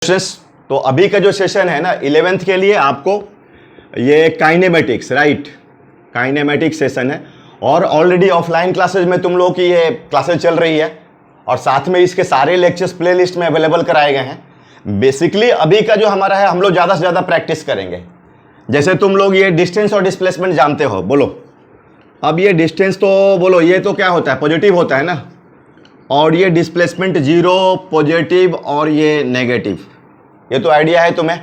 तो अभी का जो सेशन है ना 11th के लिए आपको ये काइनेमेटिक्स राइट काइनेमेटिक्स सेशन है और ऑलरेडी ऑफलाइन क्लासेज में तुम लोगों की ये क्लासेज चल रही है और साथ में इसके सारे लेक्चर्स प्लेलिस्ट में अवेलेबल कराए गए हैं। बेसिकली अभी का जो हमारा है हम लोग ज़्यादा से ज़्यादा प्रैक्टिस करेंगे। जैसे तुम लोग ये डिस्टेंस और डिस्प्लेसमेंट जानते हो, बोलो अब ये डिस्टेंस तो बोलो ये तो क्या होता है, पॉजिटिव होता है ना, और ये डिस्प्लेसमेंट जीरो पॉजिटिव और ये नेगेटिव, ये तो आइडिया है तुम्हें।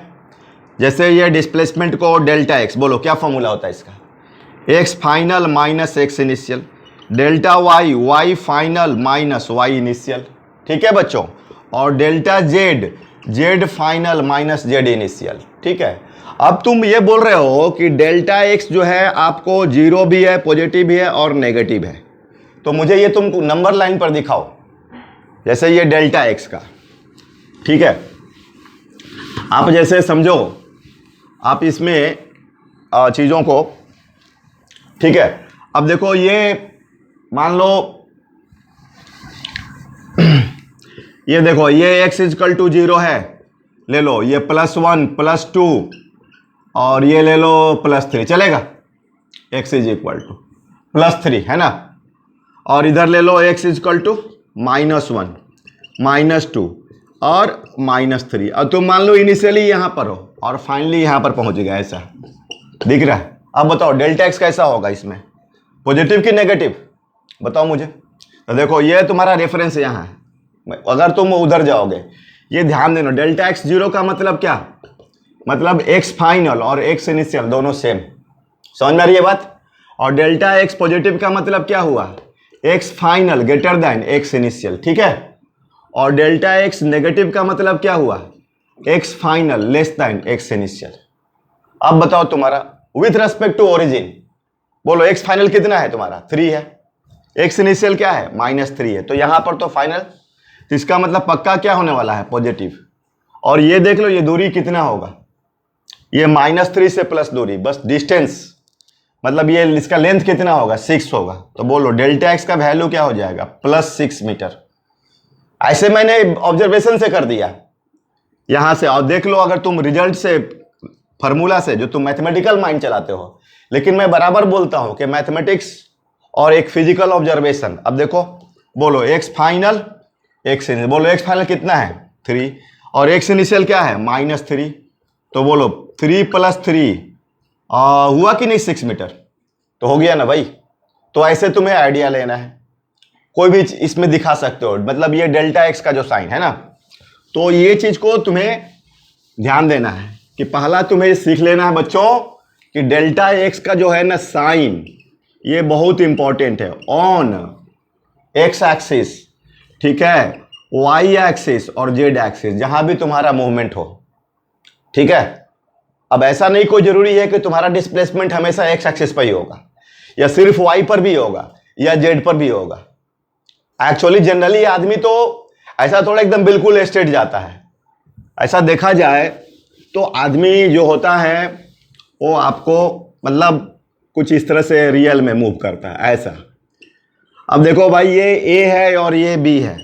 जैसे ये डिस्प्लेसमेंट को डेल्टा एक्स, बोलो क्या फॉर्मूला होता है इसका, x final minus x initial, delta y y final minus y initial, ठीक है बच्चों, और delta z z final minus z initial, ठीक है। अब तुम ये बोल रहे हो कि डेल्टा एक्स जो है आपको जीरो भी है, पॉजिटिव भी है और नेगेटिव है, तो मुझे ये तुम नंबर लाइन पर दिखाओ। जैसे ये डेल्टा एक्स का, ठीक है, आप जैसे समझो आप इसमें चीज़ों को, ठीक है। अब देखो ये मान लो ये देखो ये x इजकल टू जीरो है, ले लो ये +1 +2 और ये ले लो +3, चलेगा, x इज इक्वल टू +3 है ना, और इधर ले लो x इजकल टू -1 -2 और -3, और तुम मान लो इनिशियली यहाँ पर हो और फाइनली यहाँ पर पहुँच गया, ऐसा दिख रहा है। अब बताओ डेल्टा एक्स कैसा होगा, इसमें पॉजिटिव कि नेगेटिव, बताओ मुझे। तो देखो ये तुम्हारा रेफरेंस यहाँ है, अगर तुम उधर जाओगे, ये ध्यान देना, डेल्टा एक्स जीरो का मतलब क्या, मतलब एक्स फाइनल और एक्स इनिशियल दोनों सेम, समझ में आ रही है बात। और डेल्टा एक्स पॉजिटिव का मतलब क्या हुआ, x final greater than x initial, ठीक है। और डेल्टा एक्स नेगेटिव का मतलब क्या हुआ, x final less than x initial. अब बताओ तुम्हारा विथ रेस्पेक्ट टू ओरिजिन, बोलो एक्स फाइनल कितना है तुम्हारा, 3 है, एक्स इनिशियल क्या है -3 है, तो यहां पर तो फाइनल, तो इसका मतलब पक्का क्या होने वाला है, पॉजिटिव। और ये देख लो ये दूरी कितना होगा, ये -3 से प्लस दूरी, बस डिस्टेंस, मतलब ये इसका लेंथ कितना होगा, 6 होगा। तो बोलो डेल्टा एक्स का वैल्यू क्या हो जाएगा, +6 मीटर। ऐसे मैंने ऑब्जर्वेशन से कर दिया यहां से, और देख लो अगर तुम रिजल्ट से, फार्मूला से, जो तुम मैथमेटिकल माइंड चलाते हो, लेकिन मैं बराबर बोलता हूं कि मैथमेटिक्स और एक फिजिकल ऑब्जर्वेशन। अब देखो बोलो एक्स फाइनल एक्स इनिशियल, बोलो एक्स फाइनल कितना है 3 और एक्स इनिशियल क्या है -3, तो बोलो 3 + 3 हुआ कि नहीं 6 मीटर, तो हो गया ना भाई। तो ऐसे तुम्हें आइडिया लेना है, कोई भी इसमें दिखा सकते हो, मतलब ये डेल्टा एक्स का जो साइन है ना, तो ये चीज को तुम्हें ध्यान देना है कि पहला तुम्हें सीख लेना है बच्चों कि डेल्टा एक्स का जो है ना साइन, ये बहुत इंपॉर्टेंट है, ऑन एक्स एक्सिस, ठीक है, वाई एक्सिस और जेड एक्सिस, जहां भी तुम्हारा मूवमेंट हो, ठीक है। अब ऐसा नहीं कोई जरूरी है कि तुम्हारा डिस्प्लेसमेंट हमेशा एक्स एक्सिस पर ही होगा, या सिर्फ वाई पर भी होगा, या जेड पर भी होगा। एक्चुअली जनरली आदमी तो ऐसा थोड़ा एकदम बिल्कुल स्ट्रेट जाता है, ऐसा देखा जाए तो आदमी जो होता है वो आपको मतलब कुछ इस तरह से रियल में मूव करता है, ऐसा। अब देखो भाई ये ए है और ये बी है,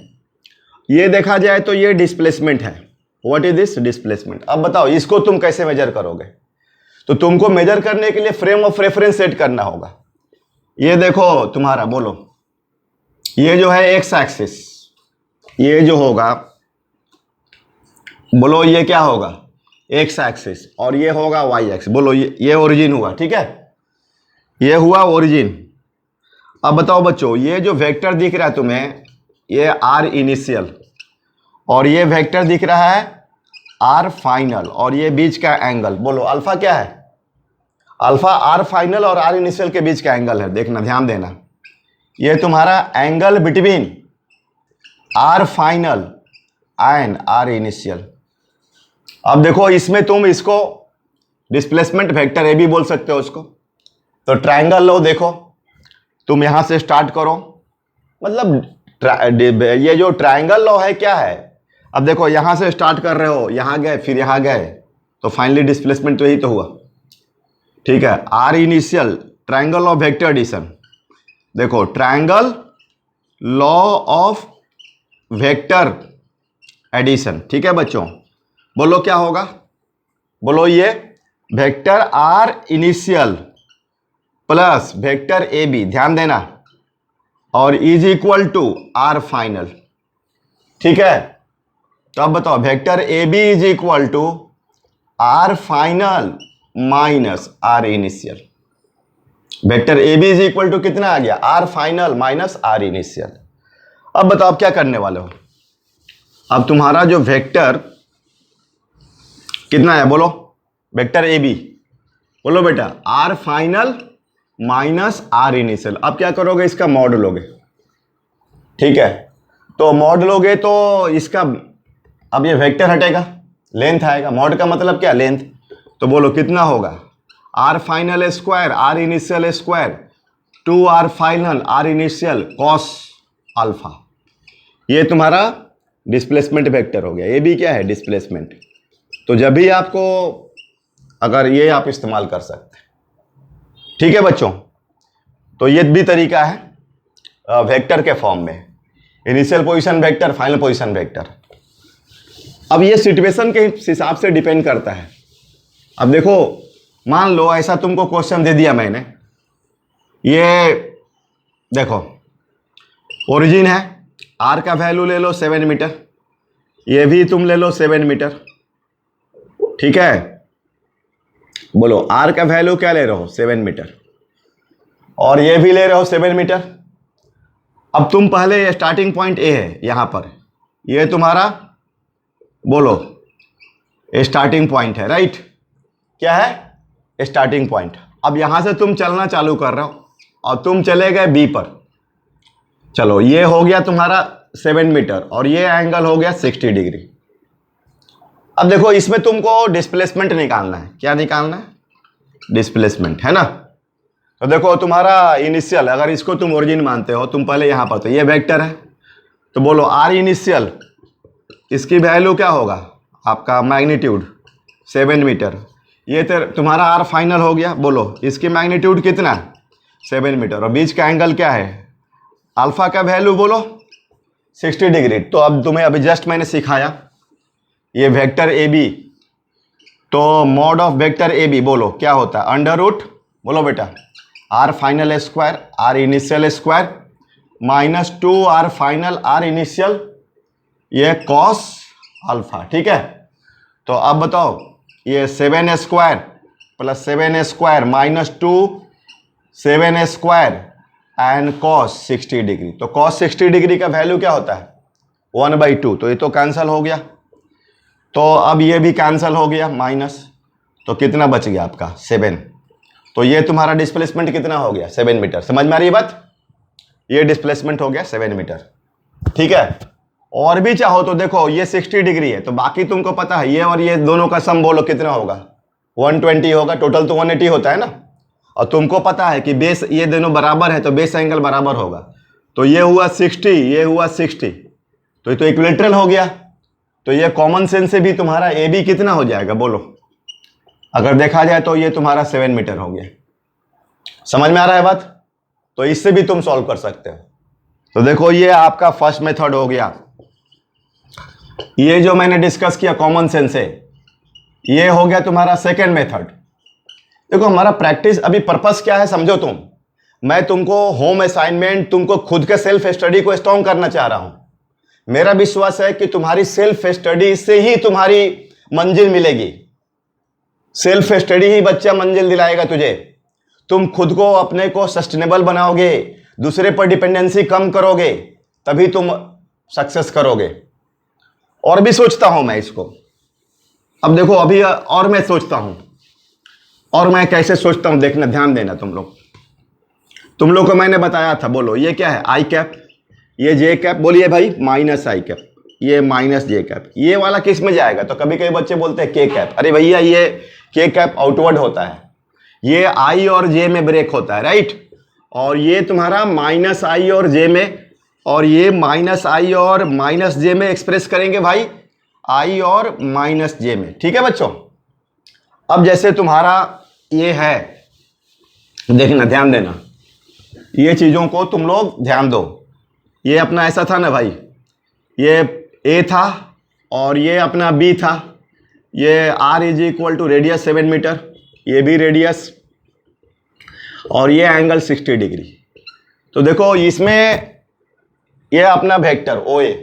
ये देखा जाए तो ये डिस्प्लेसमेंट है, व्हाट इज दिस डिस्प्लेसमेंट। अब बताओ इसको तुम कैसे मेजर करोगे, तो तुमको मेजर करने के लिए फ्रेम ऑफ रेफरेंस सेट करना होगा। ये देखो तुम्हारा, बोलो ये जो है एक्स एक्सिस, ये जो होगा, बोलो ये क्या होगा एक्स एक्सिस, और ये होगा वाई एक्सिस, बोलो ये ओरिजिन हुआ, ठीक है, ये हुआ ओरिजिन। अब बताओ बच्चों ये जो वेक्टर दिख रहा है तुम्हें, ये आर इनिशियल, और ये वेक्टर दिख रहा है आर फाइनल, और ये बीच का एंगल, बोलो अल्फा क्या है, अल्फा आर फाइनल और आर इनिशियल के बीच का एंगल है, देखना ध्यान देना, ये तुम्हारा angle between r final and r initial. अब देखो इसमें तुम इसको डिस्प्लेसमेंट वेक्टर ए भी बोल सकते हो उसको। तो ट्रायंगल लो, देखो तुम यहां से स्टार्ट करो, मतलब ये जो ट्रायंगल लो है क्या है, अब देखो यहां से स्टार्ट कर रहे हो, यहां गए फिर यहां गए, तो फाइनली डिस्प्लेसमेंट तो यही तो हुआ, ठीक है। R initial triangle of vector addition, देखो triangle law of vector addition, ठीक है बच्चों। बोलो क्या होगा, बोलो ये vector R initial plus vector A B, ध्यान देना, और is equal to R final. ठीक है, तो अब बताओ vector A B is equal to R final minus are initial. Vector A B is equal to कितना आ गया, R final minus are initial. अब बताओ आप क्या करने वाले हो। अब तुम्हारा जो वेक्टर कितना है, बोलो वेक्टर ए बी, बोलो बेटा r final minus are initial. अब क्या करोगे, इसका मॉड लोगे। ठीक है, तो मॉड लोगे तो इसका अब ये वेक्टर हटेगा, लेंथ आएगा। मॉड का मतलब क्या, लेंथ। तो बोलो कितना होगा, r final square r initial square 2 r final r initial cos alpha. ये तुम्हारा डिस्प्लेसमेंट वेक्टर हो गया। ये भी क्या है, डिस्प्लेसमेंट। तो जब भी आपको अगर ये आप इस्तेमाल कर सकते हैं। ठीक है बच्चों, तो ये भी तरीका है वेक्टर के फॉर्म में, initial position vector, final position vector. अब ये सिचुएशन के हिसाब से डिपेंड करता है। अब देखो मान लो ऐसा तुमको क्वेश्चन दे दिया मैंने, ये देखो ओरिजिन है, आर का वैल्यू ले लो 7 मीटर, ये भी तुम ले लो 7 मीटर। ठीक है, बोलो आर का वैल्यू क्या ले रहे हो, 7 मीटर, और ये भी ले रहे हो 7 मीटर। अब तुम पहले स्टार्टिंग पॉइंट ए है यहां पर, ये तुम्हारा बोलो स्टार्टिंग पॉइंट है, राइट। क्या है, स्टार्टिंग पॉइंट। अब यहां से तुम चलना चालू कर रहे हो और तुम चले गए बी पर। चलो ये हो गया तुम्हारा 7 मीटर और ये एंगल हो गया 60 डिग्री। अब देखो इसमें तुमको डिस्प्लेसमेंट निकालना है। क्या निकालना है, डिस्प्लेसमेंट, है ना। तो देखो तुम्हारा इनिशियल, अगर इसको तुम ओरिजिन मानते हो, तुम पहले यहां पर, तो ये वेक्टर है, तो बोलो आर इनिशियल, इसकी वैल्यू क्या होगा, आपका मैग्नीट्यूड 7 मीटर। ये तुम्हारा आर फाइनल हो गया, बोलो इसकी मैग्नीट्यूड कितना, 7 मीटर, और बीच का एंगल क्या है, अल्फा का वैल्यू बोलो 60 डिग्री। तो अब तुम्हें अभी जस्ट मैंने सिखाया ये वेक्टर ए बी, तो mod of vector A B बोलो क्या होता है, अंडर रूट, बोलो बेटा r final square r initial square minus 2 r final r initial, ये कॉस अल्फा। ठीक है, तो अब बताओ ये 7 square plus 7 square minus 2 7 square and cos 60 degree. तो कॉस 60 डिग्री का वैल्यू क्या होता है, 1/2। तो ये तो कैंसिल हो गया, तो अब ये भी कैंसिल हो गया माइनस, तो कितना बच गया आपका 7। तो ये तुम्हारा डिस्प्लेसमेंट कितना हो गया, 7 मीटर। समझ में आ रही है बात, ये डिस्प्लेसमेंट हो गया 7 मीटर। ठीक है, और भी चाहो तो देखो ये 60 डिग्री है, तो बाकी तुमको पता है ये और ये दोनों का सम बोलो कितना होगा, 120 होगा। टोटल तो 180 होता है ना, और तुमको पता है कि बेस ये दोनों बराबर है तो बेस एंगल बराबर होगा। तो ये हुआ 60, ये हुआ 60, तो ये तो इक्विलेटरल हो गया। तो ये कॉमन सेंस से भी तुम्हारा ए बी कितना हो जाएगा, बोलो अगर देखा जाए तो ये तुम्हारा 7 मीटर हो गया। समझ में आ रहा है बात, तो इससे भी तुम सॉल्व कर सकते हो। तो देखो ये आपका फर्स्ट मेथड हो गया। ये जो मैंने डिस्कस किया कॉमन सेंस से, ये हो गया तुम्हारा सेकेंड मेथड। देखो हमारा प्रैक्टिस अभी पर्पस क्या है समझो तुम, मैं तुमको होम असाइनमेंट, तुमको खुद के सेल्फ स्टडी को स्ट्रॉन्ग करना चाह रहा हूं। मेरा विश्वास है कि तुम्हारी सेल्फ स्टडी से ही तुम्हारी मंजिल मिलेगी। सेल्फ स्टडी ही बच्चा मंजिल दिलाएगा तुझे। तुम खुद को अपने को सस्टेनेबल बनाओगे, दूसरे पर डिपेंडेंसी कम करोगे, तभी तुम सक्सेस करोगे। और भी सोचता हूं मैं इसको, अब देखो अभी और मैं सोचता हूं, और मैं कैसे सोचता हूं देखना, ध्यान देना तुम लोग को मैंने बताया था। बोलो ये क्या है, आई कैप, ये जे कैप, बोलिए भाई माइनस आई कैप, ये माइनस जे कैप, ये वाला किस में जाएगा। तो कभी कभी बच्चे बोलते हैं के कैप, अरे भैया ये के कैप आउटवर्ड होता है, ये आई और जे में ब्रेक होता है, राइट। और ये तुम्हारा माइनस आई और जे में, और ये माइनस आई और माइनस जे में एक्सप्रेस करेंगे भाई, आई और माइनस जे में। ठीक है बच्चों, अब जैसे तुम्हारा ये है, देखना ध्यान देना, ये चीजों को तुम लोग ध्यान दो। ये अपना ऐसा था ना भाई, ये ए था और ये अपना बी था, ये r is equal to radius 7 metre, ये भी रेडियस, और ये एंगल 60 डिग्री। तो देखो इसमें ये अपना वेक्टर ओ ए,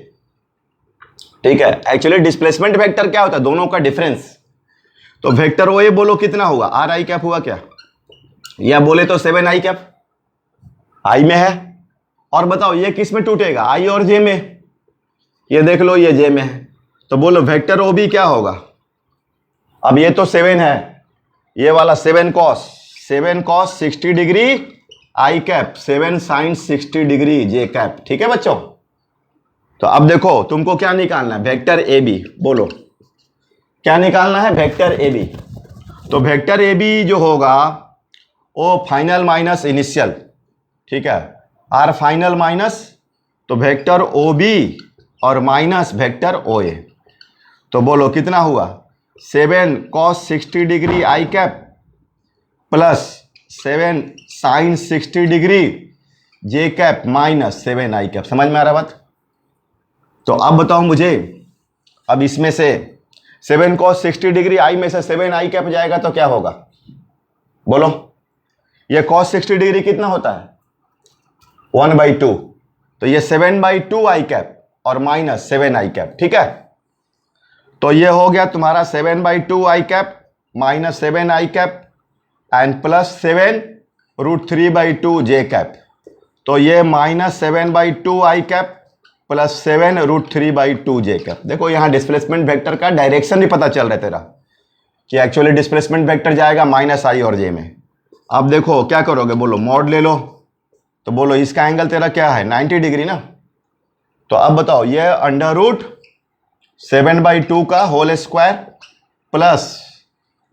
ठीक है। एक्चुअली डिस्प्लेसमेंट वेक्टर क्या होता है, दोनों का डिफरेंस। तो वेक्टर ओ ए बोलो कितना हुआ, आर आई कैप हुआ क्या, या बोले तो 7 आई कैप, आई में है। और बताओ ये किस में टूटेगा, आई और जे में, ये देख लो ये जे में है। तो बोलो वेक्टर ओ बी क्या होगा। अब ये तो 7 है, ये वाला 7 cos 60 degree i cap, 7 sine 60 degree j cap, ठीक है बच्चों। तो अब देखो तुमको क्या निकालना है, वेक्टर ए बी, बोलो क्या निकालना है, वेक्टर ए बी। तो वेक्टर ए बी जो होगा वो फाइनल माइनस इनिशियल, ठीक है, आर फाइनल माइनस, तो वेक्टर ओ बी और माइनस वेक्टर ओ ए। तो बोलो कितना हुआ, 7 cos 60 degree i cap plus 7 sine 60 degree j cap minus 7 I cap. समझ में आ रहा बात। तो अब बताओ मुझे, अब इसमें से 7 कॉस 60 डिग्री आई में से 7 आई कैप जाएगा तो क्या होगा, बोलो। ये कॉस 60 डिग्री कितना होता है, 1/2, तो ये 7/2 आई कैप और माइनस 7 आई कैप, ठीक है। तो ये हो गया तुम्हारा 7/2 I cap minus 7 I cap and plus 7√3/2 J cap. तो ये minus 7/2 I cap plus 7√3/2 J cap. देखो यहाँ डिस्प्लेसमेंट वेक्टर का डायरेक्शन भी पता चल रहा है तेरा, कि एक्चुअली डिस्प्लेसमेंट वेक्टर जाएगा माइनस आई और जे में। अब देखो क्या करोगे, बोलो मॉड ले लो। तो बोलो इसका एंगल तेरा क्या है, 90 डिग्री ना। तो अब बताओ ये √7/2 का होल स्क्वायर प्लस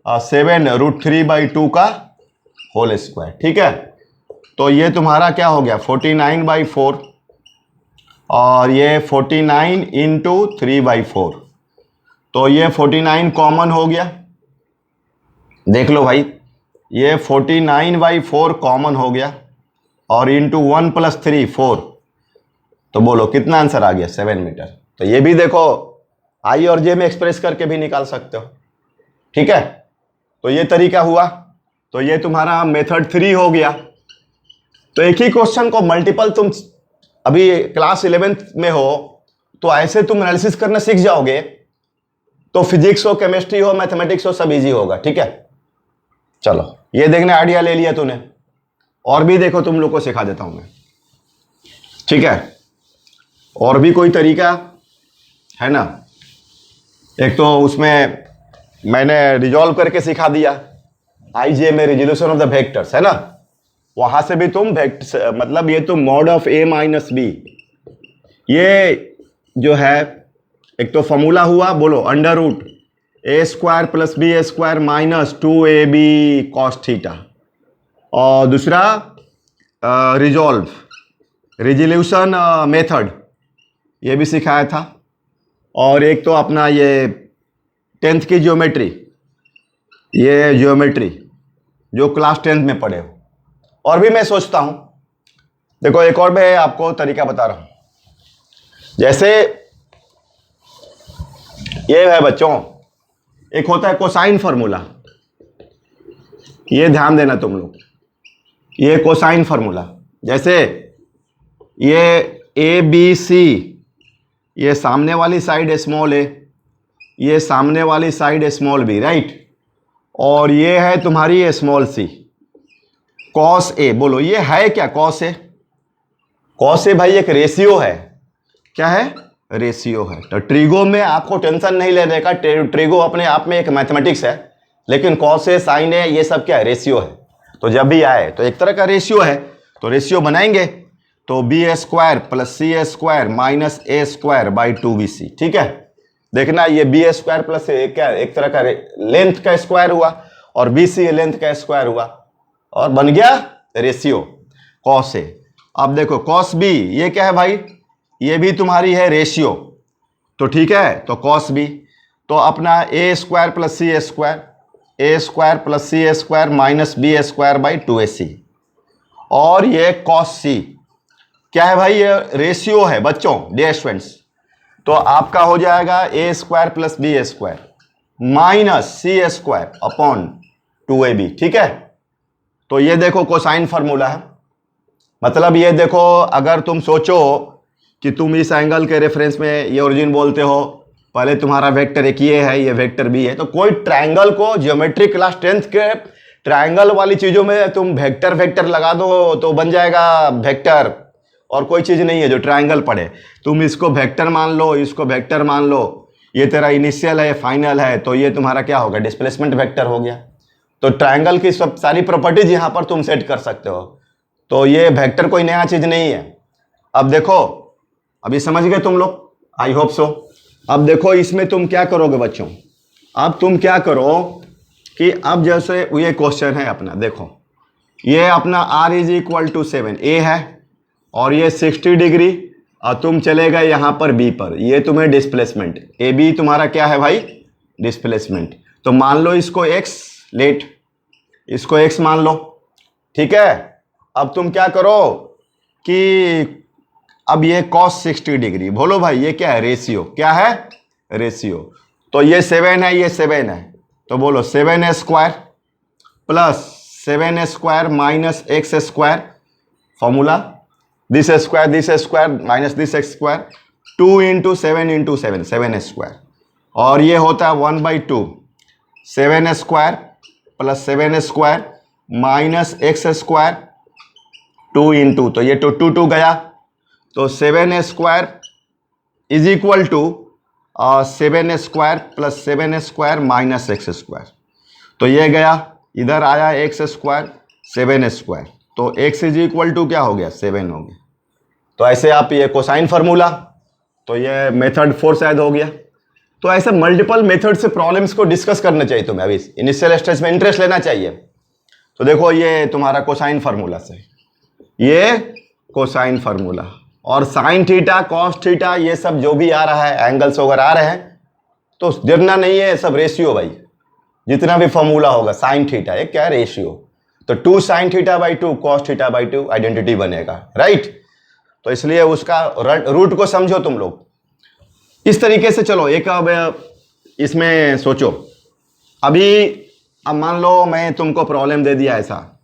7√3/2 का होल स्क्वायर, ठीक है। तो ये तुम्हारा क्या हो गया, 49/4, और ये 49 इंटू 3/4। तो ये 49 कॉमन हो गया, देख लो भाई, ये 49/4 कॉमन हो गया, और इंटू 1 + 3 4। तो बोलो कितना आंसर आ गया, 7 मीटर। तो ये भी देखो आई और जे में एक्सप्रेस करके भी निकाल सकते हो, ठीक है। तो ये तरीका हुआ। तो ये तुम्हारा मेथड 3 हो गया। तो एक ही क्वेश्चन को मल्टीपल, तुम अभी क्लास 11th में हो तो ऐसे तुम एनालिसिस करना सीख जाओगे, तो फिजिक्स हो, केमिस्ट्री हो, मैथमेटिक्स हो, सब इजी होगा, ठीक है। चलो ये देखने आइडिया ले लिया तूने, और भी देखो तुम लोग को सिखा देता हूं मैं, ठीक है। और भी कोई तरीका है ना, एक तो उसमें मैंने रिजॉल्व करके सिखा दिया, आईजे में रिजोल्यूशन ऑफ द वेक्टर्स है ना, वहां से भी तुम मतलब ये तो mod of A minus B, ये जो है एक तो फॉर्मूला हुआ, बोलो √a² + b² minus 2ab cos theta, और दूसरा रिजोल्यूशन मेथड ये भी सिखाया था, और एक तो अपना ये 10th की ज्योमेट्री, ये ज्योमेट्री जो क्लास 10th में पढ़े हो। और भी मैं सोचता हूं, देखो एक और मैं आपको तरीका बता रहा हूं, जैसे ये है बच्चों, एक होता है कोसाइन फार्मूला, ये ध्यान देना तुम लोग, ये कोसाइन फार्मूला, जैसे ये ए बी सी, ये सामने वाली साइड स्मॉल ए, ये सामने वाली साइड स्मॉल बी, राइट, और ये है तुम्हारी स्मॉल सी, कॉस ए। बोलो ये है क्या, कॉस ए। कॉस ए भाई एक रेशियो है, क्या है, रेशियो है। तो ट्रिगो में आपको टेंशन नहीं लेने का, ट्रिगो अपने आप में एक मैथमेटिक्स है, लेकिन कॉस ए, साइन ए, ये सब क्या है, रेशियो है। तो जब भी आए तो एक तरह का रेशियो है, तो रेशियो बनाएंगे, तो b² + c² minus a² / 2bc, ठीक है। देखना ये b² प्लस क्या, एक तरह का लेंथ का स्क्वायर हुआ, और bc लेंथ का स्क्वायर हुआ, और बन गया रेशियो कॉस ए। अब देखो कॉस बी, ये क्या है भाई, ये भी तुम्हारी है रेशियो, तो ठीक है, तो कॉस बी, तो अपना a² + c² minus b² / 2ac, और ये कॉस सी क्या है भाई, ये रेशियो है बच्चों, डियर स्टूडेंट्स। तो आपका हो जाएगा a² + b², माइनस सी स्क्वायर अपॉन 2ab, ठीक है। तो ये देखो कोसाइन फार्मूला है, मतलब ये देखो, अगर तुम सोचो कि तुम इस एंगल के रेफरेंस में ये ओरिजिन बोलते हो, पहले तुम्हारा वेक्टर एक ये है, ये वेक्टर बी है, तो कोई ट्रायंगल को ज्योमेट्री क्लास 10th के ट्रायंगल वाली चीजों में तुम वेक्टर वेक्टर लगा दो तो बन जाएगा वेक्टर, और कोई चीज नहीं है जो ट्रायंगल पड़े। तुम इसको वेक्टर मान लो, इसको वेक्टर मान लो, ये तेरा इनिशियल है, फाइनल है, तो ये तुम्हारा क्या होगा, डिस्प्लेसमेंट वेक्टर हो गया। तो ट्रायंगल की सब सारी प्रॉपर्टीज यहां पर तुम सेट कर सकते हो, तो ये वेक्टर कोई नया चीज नहीं है। अब देखो, अभी समझ गए तुम लोग, आई होप सो। अब देखो इसमें तुम क्या करोगे बच्चों, अब तुम क्या करो कि अब जैसे ये क्वेश्चन है अपना, देखो ये अपना r is equal to 7, a है, और ये 60 डिग्री, और तुम चले गए यहां पर b पर, ये तुम्हें डिस्प्लेसमेंट, ए बी तुम्हारा क्या है भाई, डिस्प्लेसमेंट। तो मान लो इसको x, लेट इसको x मान लो, ठीक है। अब तुम क्या करो कि अब ये cos 60 डिग्री, बोलो भाई ये क्या है, रेशियो, क्या है, रेशियो। तो ये 7 है, ये 7 है, तो बोलो 7 square plus 7 square minus x square, formula this square minus this square, 2 into 7 into 7, 7 square, और ये होता है 1/2, 7 square plus 7 square minus x square 2 into, तो ये तो 2 गया, तो 7 square is equal to 7 square plus 7 square minus x square, तो ये गया, इधर आया एक्स स्क्वायर 7 स्क्वायर, तो एक्स इज इक्वल टू क्या हो गया, 7 हो गया। तो ऐसे आप ये कोसाइन फार्मूला, तो ये मेथड 4 शायद हो गया। तो ऐसे मल्टीपल मेथड से प्रॉब्लम्स को डिस्कस करना चाहिए तुम्हें, अभी इनिशियल स्टेज में इंटरेस्ट लेना चाहिए। तो देखो ये तुम्हारा कोसाइन फार्मूला से, ये कोसाइन फार्मूला, और साइन थीटा कॉस थीटा ये सब जो भी आ रहा है, एंगल्स वगैरह आ रहे हैं, तो गिरना नहीं है, सब रेशियो भाई, जितना भी फॉर्मूला होगा साइन थीटा, ये क्या है, रेशियो। तो 2 sin θ/2 cos θ/2 आइडेंटिटी बनेगा, राइट। तो इसलिए उसका रूट को समझो तुम लोग इस तरीके से। चलो एक अब इसमें सोचो, अभी अब मान लो मैं तुमको प्रॉब्लम दे दिया ऐसा,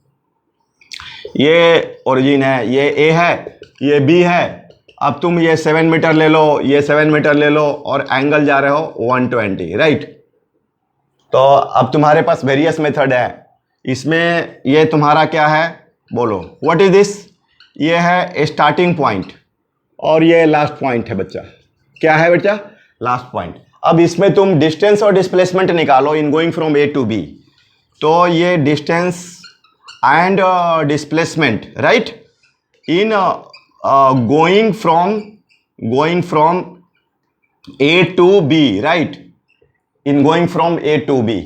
ये ओरिजिन है, ये ए है, ये बी है, अब तुम ये 7 मीटर ले लो, ये 7 मीटर ले लो, और एंगल जा रहे हो 120, राइट। तो अब तुम्हारे पास वेरियस मेथड है, इसमें ये तुम्हारा क्या है, बोलो व्हाट इज दिस, ये है स्टार्टिंग पॉइंट और ये लास्ट पॉइंट है बच्चा, क्या है बच्चा, लास्ट पॉइंट। अब इसमें तुम डिस्टेंस और डिस्प्लेसमेंट निकालो in going from A to B, तो ये distance and displacement, right, in going from A to B, right, in going from A to B,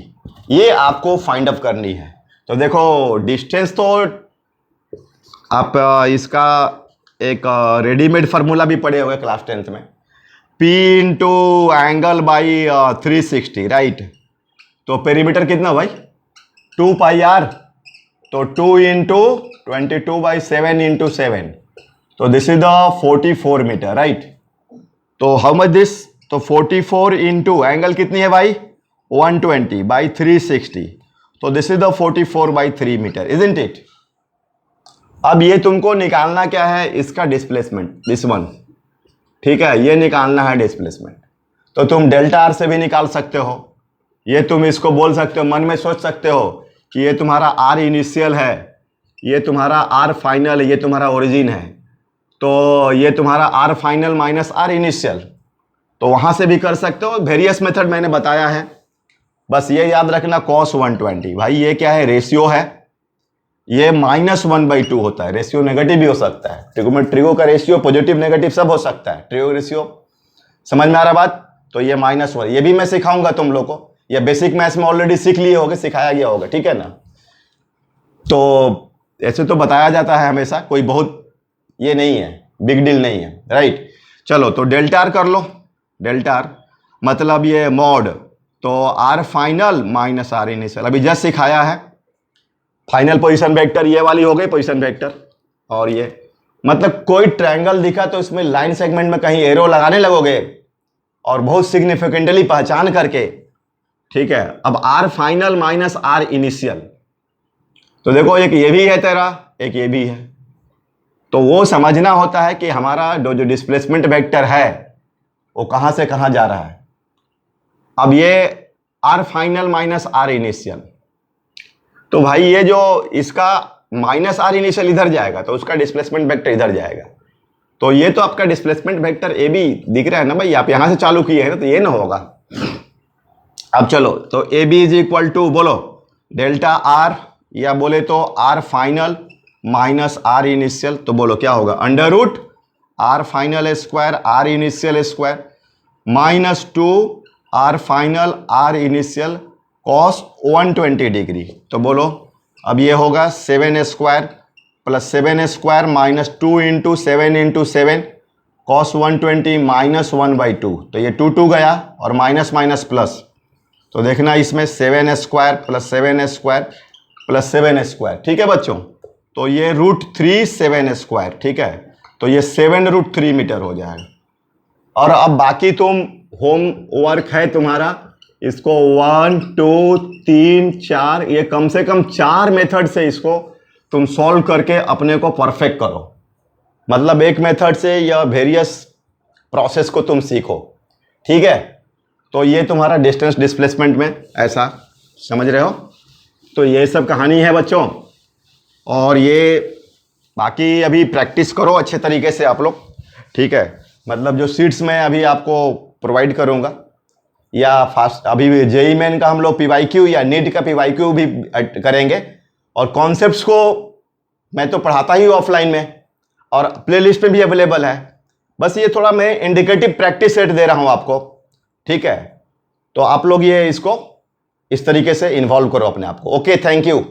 ये आपको फाइंड अप करनी है। तो देखो डिस्टेंस तो आप इसका एक रेडीमेड फार्मूला भी पढ़े हुए क्लास 10th में, P into angle by 360, right. तो पेरीमीटर कितना भाई, 2 पाई r, तो 2 इंटू 22/7 इंटू 7, तो this is the 44 metre, right. तो हाउ मच दिस, तो 44 इंटू एंगल कितनी है भाई, 120/360, तो this is the 44/3 metre, isn't it. अब ये तुमको निकालना क्या है, इसका डिस्प्लेसमेंट, दिस वन, ठीक है, ये निकालना है डिस्प्लेसमेंट। तो तुम डेल्टा आर से भी निकाल सकते हो, ये तुम इसको बोल सकते हो, मन में सोच सकते हो कि ये तुम्हारा आर इनिशियल है, ये तुम्हारा आर फाइनल है, ये तुम्हारा ओरिजिन है, तो ये तुम्हारा r final minus are initial, तो वहां से भी कर सकते हो। वेरियस मेथड मैंने बताया है, बस ये याद रखना cos 120, भाई ये क्या है, रेशियो है, ये -1/2 होता है, रेशियो नेगेटिव भी हो सकता है, ट्रिगो का रेशियो पॉजिटिव नेगेटिव सब हो सकता है, ट्रिगो रेशियो, समझ में आ रहा बात। तो ये -1, ये भी मैं सिखाऊंगा तुम लोग को, ये बेसिक मैथ्स में ऑलरेडी सीख लिए होगे, सिखाया गया होगा, ठीक है ना। तो ऐसे तो बताया जाता है हमेशा, कोई बहुत ये नहीं है, बिग डील नहीं है, राइट। चलो तो डेल्टा आर कर लो, डेल्टा आर मतलब ये मॉड, तो r final minus are initial, अभी जस्ट सिखाया है। फाइनल पोजीशन वेक्टर ये वाली हो गई पोजीशन वेक्टर, और ये मतलब कोई ट्रायंगल दिखा तो इसमें लाइन सेगमेंट में कहीं एरो लगाने लगोगे और बहुत सिग्निफिकेंटली पहचान करके ठीक है। अब r final minus are initial, तो देखो एक ये भी है तेरा, एक ये भी है, तो वो समझना होता है कि हमारा जो डिस्प्लेसमेंट वेक्टर है वो कहां से कहां जा रहा है। अब ये r final minus are initial, तो भाई ये जो इसका माइनस आर इनिशियल इधर जाएगा तो उसका डिस्प्लेसमेंट वेक्टर इधर जाएगा, तो ये तो आपका डिस्प्लेसमेंट वेक्टर ए बी दिख रहा है ना भाई, आप यहां से चालू किए हैं ना, तो ये ना होगा। अब चलो, तो A B is equal to बोलो डेल्टा आर, या बोले तो r final minus are initial, तो बोलो क्या होगा, under root r final square r initial square minus 2 r final r initial cos 120 degree. तो बोलो अब ये होगा 7 square plus 7 square minus 2 into 7 cos 120 minus 1/2, तो ये 2 गया और माइनस माइनस प्लस, तो देखना इसमें 7 square plus 7 square plus 7 square, ठीक है बच्चों, तो ये √3 7 स्क्वायर, ठीक है, तो ये 7√3 मीटर हो जाएगा। और अब बाकी तुम होम वर्क है तुम्हारा, इसको 1 2 3 4, ये कम से कम 4 मेथड से इसको तुम सॉल्व करके अपने को परफेक्ट करो, मतलब एक मेथड से या वेरियस प्रोसेस को तुम सीखो, ठीक है। तो ये तुम्हारा डिस्टेंस डिस्प्लेसमेंट में ऐसा समझ रहे हो, तो ये सब कहानी है बच्चों। और ये बाकी अभी प्रैक्टिस करो अच्छे तरीके से आप लोग, ठीक है, मतलब जो सीट्स मैं अभी आपको प्रोवाइड करूँगा, या फास्ट अभी जेई मेन का हम लोग PYQ या नीट का PYQ भी करेंगे, और कॉन्सेप्ट्स को मैं तो पढ़ाता ही हूँ ऑफलाइन में, और प्लेलिस्ट में भी अवेलेबल है, बस ये थोड़ा मैं इंडिकेटिव प्रैक्टिस सेट दे रहा हूँ आपको, ठीक है। तो आप लोग ये इसको इस तरीके से इन्वॉल्व करो अपने आप को। Okay, thank you.